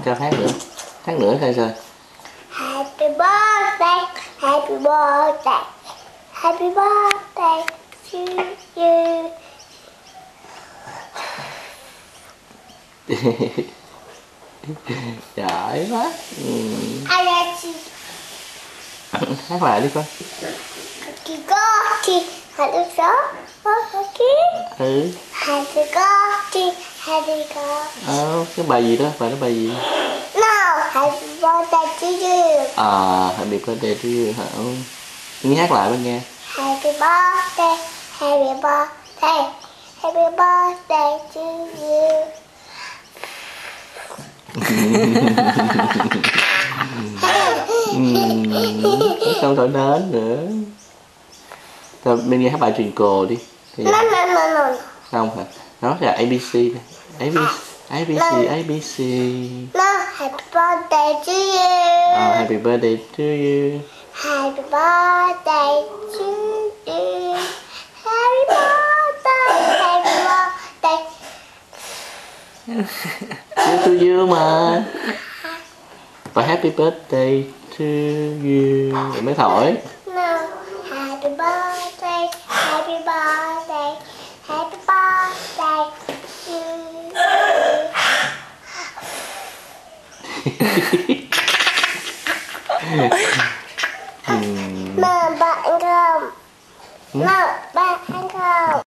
Cho hát nữa thôi rồi. Happy birthday, happy birthday, happy birthday to you. Giỏi quá. I like you. Hát lại đi con. Happy birthday, happy birthday. Happy birthday, happy birthday. Cái bài gì đó, bài đó bài gì? No, happy birthday to you. Happy birthday to you hả? Nghe hát lại bên nghe. Happy birthday, happy birthday, happy birthday to you. Không thổi nến nữa. Rồi bên nghe hát bài Twinkle đi. No. Không hả? Nó là ABC này. ABC. No, happy birthday to you. Happy birthday to you. Happy birthday to you. Happy birthday, happy birthday. To you mà. Và happy birthday to you rồi mới thổi. No, happy birthday, happy birthday, happy birthday to you. Mẹ bạn không? No.